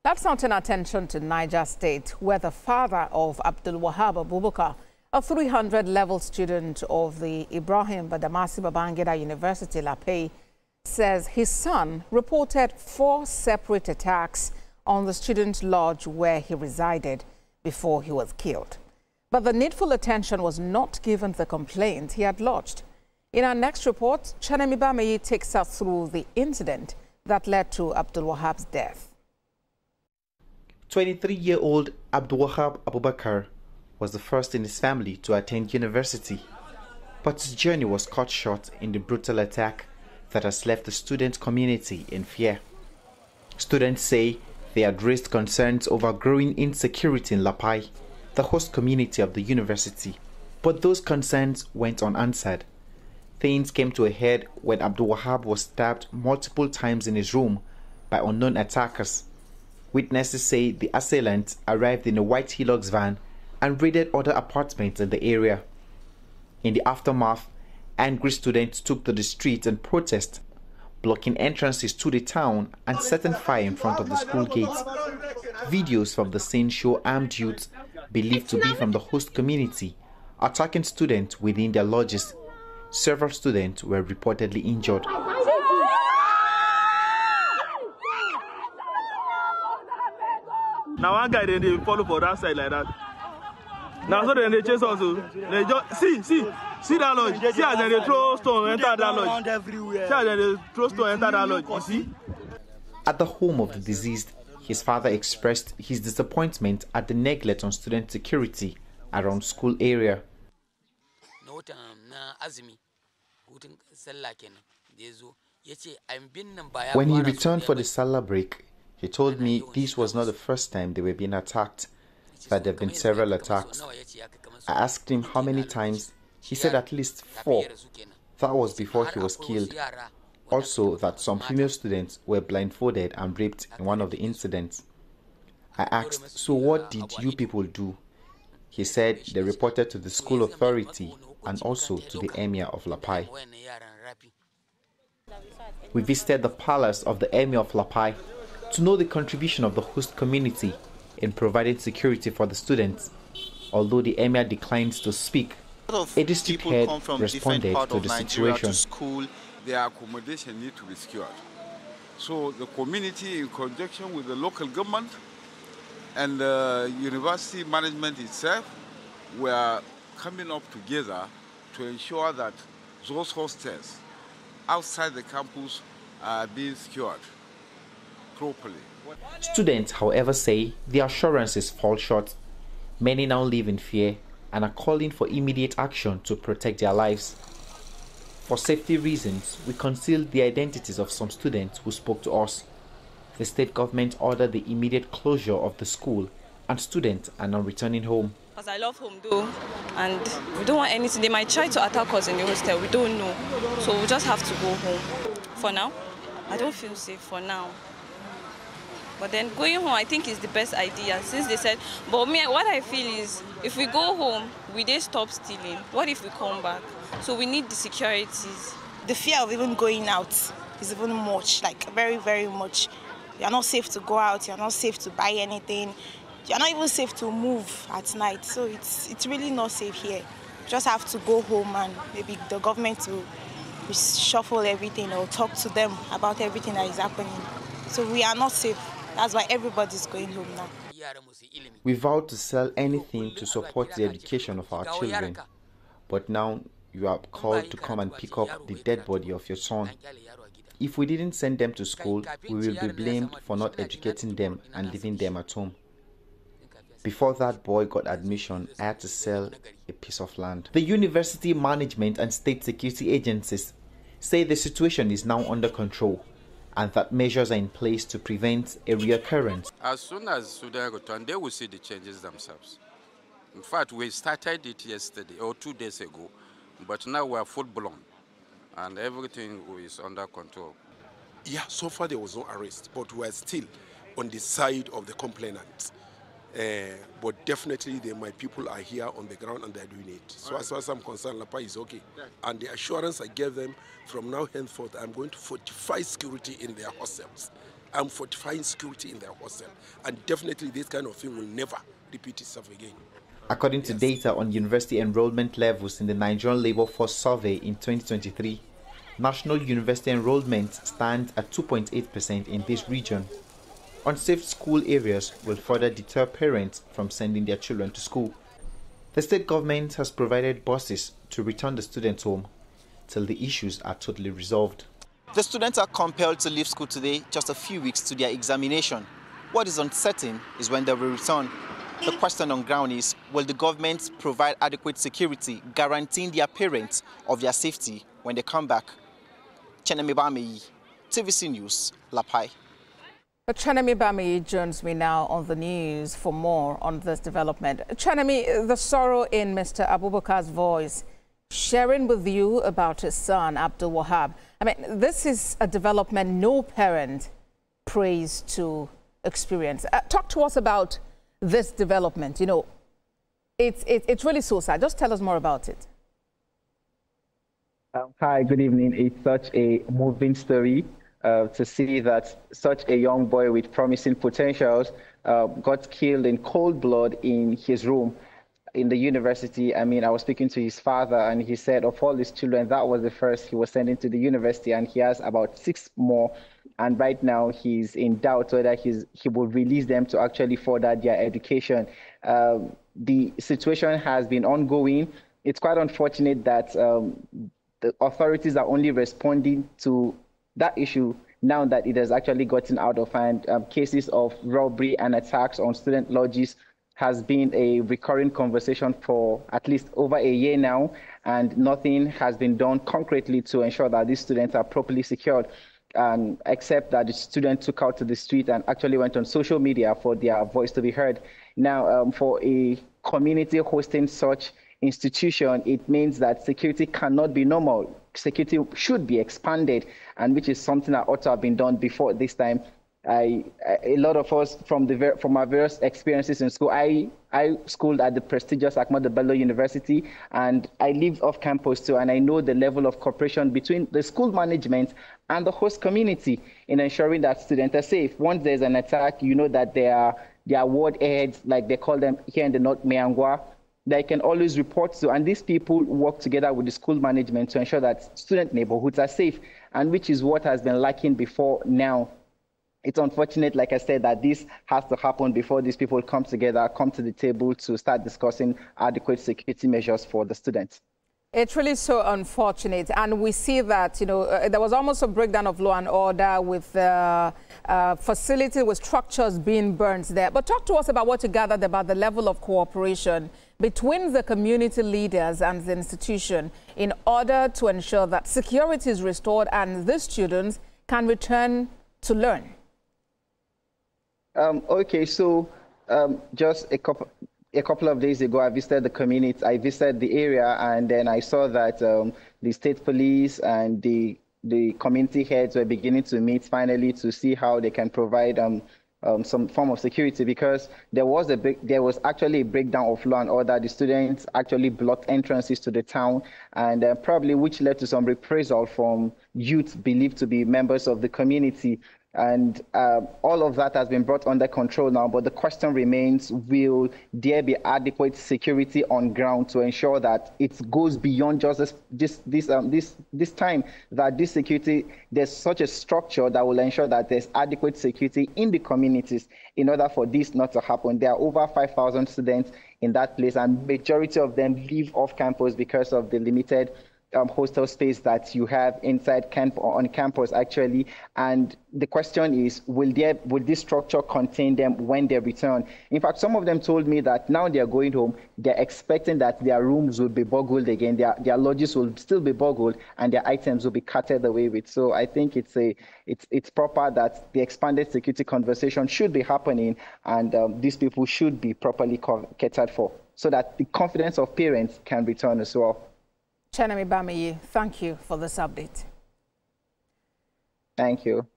Let's now turn attention to Niger State, where the father of Abdul Wahab Abubakar, a 300-level student of the Ibrahim Badamasi Babangida University, Lapay, says his son reported 4 separate attacks on the student lodge where he resided before he was killed. But the needful attention was not given the complaint he had lodged. In our next report, Chanemi Bameyi takes us through the incident that led to Abdul Wahab's death. 23-year-old Abdul Wahab Abubakar was the first in his family to attend university, but his journey was cut short in the brutal attack that has left the student community in fear. Students say they had raised concerns over growing insecurity in Lapai, the host community of the university, but those concerns went unanswered. Things came to a head when Abdul Wahab was stabbed multiple times in his room by unknown attackers. Witnesses say the assailants arrived in a white Hilux van and raided other apartments in the area. In the aftermath, angry students took to the streets and protested, blocking entrances to the town and setting fire in front of the school gates. Videos from the scene show armed youths, believed to be from the host community, attacking students within their lodges. Several students were reportedly injured. Now one guy then they follow for that side like that. Now so then they chase us. They just see that lodge. See how they throw stone enter that lodge. See how they throw stone enter that lodge. You see? At the home of the deceased, his father expressed his disappointment at the neglect on student security around school area. When he returned for the Salah break, he told me this was not the first time they were being attacked, that there have been several attacks. I asked him how many times. He said at least 4. That was before he was killed. Also, that some female students were blindfolded and raped in one of the incidents. I asked, so what did you people do? He said they reported to the school authority and also to the Emir of Lapai. We visited the palace of the Emir of Lapai to know the contribution of the host community in providing security for the students. Although the Emir declines to speak, a district head responded to the situation. To school, their accommodation need to be secured. So the community, in conjunction with the local government and the university management itself, were coming up together to ensure that those hostels outside the campus are being secured properly. Students, however, say the assurances fall short. Many now live in fear and are calling for immediate action to protect their lives. For safety reasons, we concealed the identities of some students who spoke to us. The state government ordered the immediate closure of the school, and students are now returning home. Because I love home though, and we don't want anything. They might try to attack us in the hostel, we don't know. So we just have to go home. For now, I don't feel safe for now. But then going home, I think, is the best idea, since they said, but me, what I feel is, if we go home, we did stop stealing. What if we come back? So we need the securities. The fear of even going out is even much, like very, very much. You're not safe to go out, you're not safe to buy anything, you're not even safe to move at night. So it's really not safe here. You just have to go home and maybe the government will shuffle everything or talk to them about everything that is happening. So we are not safe. That's why everybody's going home now. We vowed to sell anything to support the education of our children. But now you are called to come and pick up the dead body of your son. If we didn't send them to school, we will be blamed for not educating them and leaving them at home. Before that boy got admission, I had to sell a piece of land. The university management and state security agencies say the situation is now under control, and that measures are in place to prevent a reoccurrence. As soon as students return, they will see the changes themselves. In fact, we started it yesterday or 2 days ago, but now we are full-blown, and everything is under control. Yeah, so far there was no arrest, but we are still on the side of the complainants. But definitely my people are here on the ground and they're doing it. So as far as I'm concerned, Lapa is okay. And the assurance I gave them, from now henceforth, I'm going to fortify security in their hostels. I'm fortifying security in their hostel. And definitely this kind of thing will never repeat itself again. According to data on university enrollment levels in the Nigerian Labour Force Survey in 2023, national university enrollment stands at 2.8% in this region. Unsafe school areas will further deter parents from sending their children to school. The state government has provided buses to return the students home till the issues are totally resolved. The students are compelled to leave school today, just a few weeks to their examination. What is uncertain is when they will return. The question on ground is, will the government provide adequate security, guaranteeing their parents of their safety when they come back? Chenemi Bameyi, TVC News, Lapai. Chenemi Bameyi joins me now on the news for more on this development. Chenemi, the sorrow in Mr. Abubakar's voice, sharing with you about his son, Abdul Wahab. I mean, this is a development no parent prays to experience. Talk to us about this development. You know, it's really so sad. Just tell us more about it. Hi, good evening. It's such a moving story to see that such a young boy with promising potentials got killed in cold blood in his room in the university. I mean, I was speaking to his father, and he said of all his children, that was the first he was sending to the university, and he has about 6 more. And right now, he's in doubt whether he will release them to actually further their education. The situation has been ongoing. It's quite unfortunate that the authorities are only responding to that issue now that it has actually gotten out of hand. Cases of robbery and attacks on student lodges has been a recurring conversation for at least over a year now, and nothing has been done concretely to ensure that these students are properly secured, except that the students took out to the street and actually went on social media for their voice to be heard. Now, for a community hosting such institution, it means that security cannot be normal. Security should be expanded, and which is something that ought to have been done before this time. A lot of us from our various experiences in school, I schooled at the prestigious Ahmadu Bello University, and I lived off campus too, and I know the level of cooperation between the school management and the host community in ensuring that students are safe. Once there's an attack, you know that there are ward heads, like they call them here in the North, Meangwa, they can always report to, and these people work together with the school management to ensure that student neighborhoods are safe, and which is what has been lacking before now. It's unfortunate, like I said, that this has to happen before these people come together, come to the table to start discussing adequate security measures for the students. It's really so unfortunate, and we see that, you know, there was almost a breakdown of law and order with facility with structures being burnt there. But talk to us about what you gathered about the level of cooperation between the community leaders and the institution in order to ensure that security is restored and the students can return to learn. Okay, so just a couple of days ago, I visited the community. I visited the area, and then I saw that the state police and the community heads were beginning to meet finally to see how they can provide some form of security, because there was actually a breakdown of law and order. The students actually blocked entrances to the town, and probably which led to some reprisal from youth believed to be members of the community. And all of that has been brought under control now, but the question remains, will there be adequate security on ground to ensure that it goes beyond just this time, that this security, there's such a structure that will ensure that there's adequate security in the communities in order for this not to happen. There are over 5,000 students in that place, and majority of them live off campus because of the limited hostel space that you have inside on campus actually. And the question is, will this structure contain them when they return? In fact, some of them told me that now they're going home, they're expecting that their rooms will be boggled again, their lodges will still be boggled, and their items will be carted away with. So I think it's proper that the expanded security conversation should be happening, and these people should be properly catered for, so that the confidence of parents can return as well. Chenemi Bameyi, thank you for this update. Thank you.